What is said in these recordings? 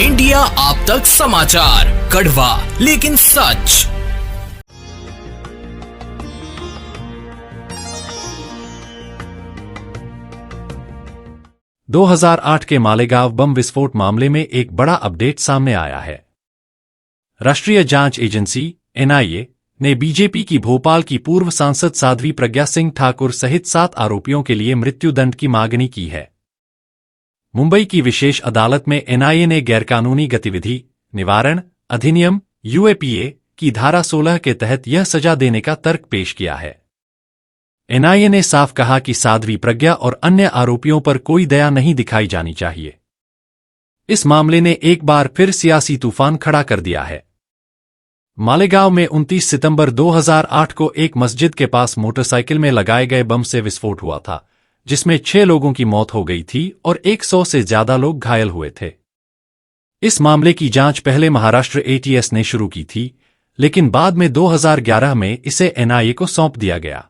India आप तक समाचार, कड़वा लेकिन सच। दो 2008 के मालेगांव बम विस्फोट मामले में एक बड़ा अपडेट सामने आया है। राष्ट्रीय जांच एजेंसी (एनआईए) ने बीजेपी की भोपाल की पूर्व सांसद साध्वी प्रज्ञा सिंह ठाकुर सहित 7 आरोपियों के लिए मृत्युदंड की मांगनी की है। मुंबई की विशेष अदालत में एनआईए ने गैरकानूनी गतिविधि निवारण अधिनियम (यूएपीए) की धारा 16 के तहत यह सजा देने का तर्क पेश किया है। एनआईए ने साफ कहा कि साध्वी प्रज्ञा और अन्य आरोपियों पर कोई दया नहीं दिखाई जानी चाहिए। इस मामले ने एक बार फिर सियासी तूफान खड़ा कर दिया है। मालेगांव में 29 सितंबर 2008 को एक मस्जिद के पास मोटरसाइकिल में लगाए गए बम से विस्फोट हुआ था, जिसमें 6 लोगों की मौत हो गई थी और 100 से ज्यादा लोग घायल हुए थे। इस मामले की जांच पहले महाराष्ट्र एटीएस ने शुरू की थी, लेकिन बाद में 2011 में इसे एनआईए को सौंप दिया गया।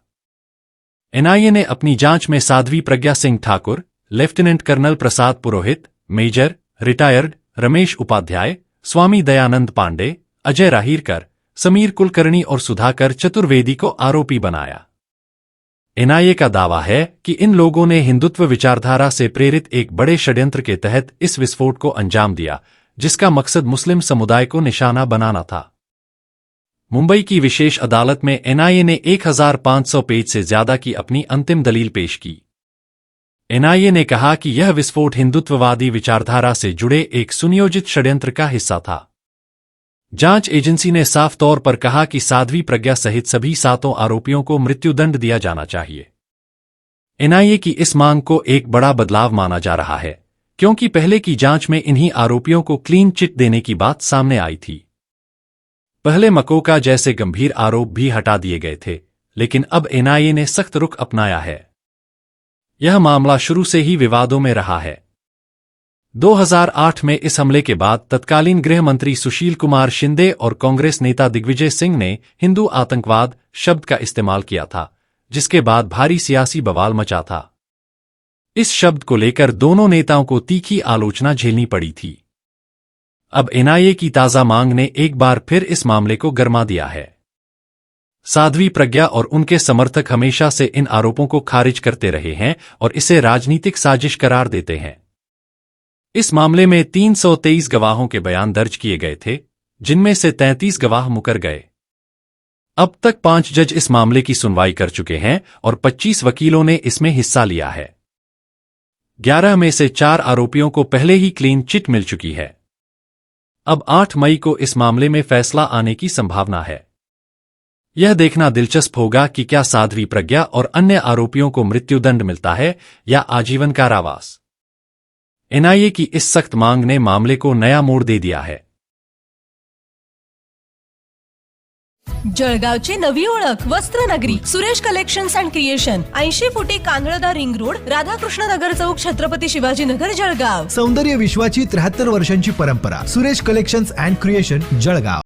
एनआईए ने अपनी जांच में Sadhvi Pragya Singh Thakur, lieutenant colonel Prasad Purohit, major retired Ramesh Upadhyay, Swami Dayanand Pandey, Ajay Rahirkar, Sameer Kulkarni और सुधाकर चतुर्वेदी को आरोपी बनाया। एनआईए का दावा है कि इन लोगों ने हिंदुत्व विचारधारा से प्रेरित एक बड़े षड्यंत्र के तहत इस विस्फोट को अंजाम दिया, जिसका मकसद मुस्लिम समुदाय को निशाना बनाना था। मुंबई की विशेष अदालत में एनआईए ने 1500 पेज से ज्यादा की अपनी अंतिम दलील पेश की। एनआईए ने कहा कि यह विस्फोट हिंदुत्ववादी विचारधारा से जुड़े एक सुनियोजित षड्यंत्र का हिस्सा था। जांच एजेंसी ने साफ तौर पर कहा कि साध्वी प्रज्ञा सहित सभी 7 आरोपियों को मृत्युदंड दिया जाना चाहिए। एनआईए की इस मांग को एक बड़ा बदलाव माना जा रहा है, क्योंकि पहले की जांच में इन्हीं आरोपियों को क्लीन चिट देने की बात सामने आई थी। पहले मकोका जैसे गंभीर आरोप भी हटा दिए गए थे, लेकिन अब एनआईए ने सख्त रुख अपनाया है। यह मामला शुरू से ही विवादों में रहा है। 2008 में इस हमले के बाद तत्कालीन गृह मंत्री सुशील कुमार शिंदे और कांग्रेस नेता दिग्विजय सिंह ने हिंदू आतंकवाद शब्द का इस्तेमाल किया था, जिसके बाद भारी सियासी बवाल मचा था। इस शब्द को लेकर दोनों नेताओं को तीखी आलोचना झेलनी पड़ी थी। अब एनआईए की ताजा मांग ने एक बार फिर इस मामले को गरमा दिया है। साध्वी प्रज्ञा और उनके समर्थक हमेशा से इन आरोपों को खारिज करते रहे हैं और इसे राजनीतिक साजिश करार देते हैं। इस मामले में 323 गवाहों के बयान दर्ज किए गए थे, जिनमें से 33 गवाह मुकर गए। अब तक 5 जज इस मामले की सुनवाई कर चुके हैं और 25 वकीलों ने इसमें हिस्सा लिया है। 11 में से 4 आरोपियों को पहले ही क्लीन चिट मिल चुकी है। अब 8 मई को इस मामले में फैसला आने की संभावना है। यह देखना दिलचस्प होगा कि क्या साध्वी प्रज्ञा और अन्य आरोपियों को मृत्युदंड मिलता है या आजीवन कारावास। एनआईए की इस सख्त मांग ने मामले को नया मोड़ दे दिया है। जळगावची नवी ओळख वस्त्रनगरी सुरेश कलेक्शन्स अँड क्रिएशन 80 फुटी कांदळदा रिंग रोड राधाकृष्ण नगर चौक छत्रपती शिवाजी नगर जळगाव। सौंदर्य विश्वाची 73 वर्षांची परंपरा Suresh collections and creation Jalgaon.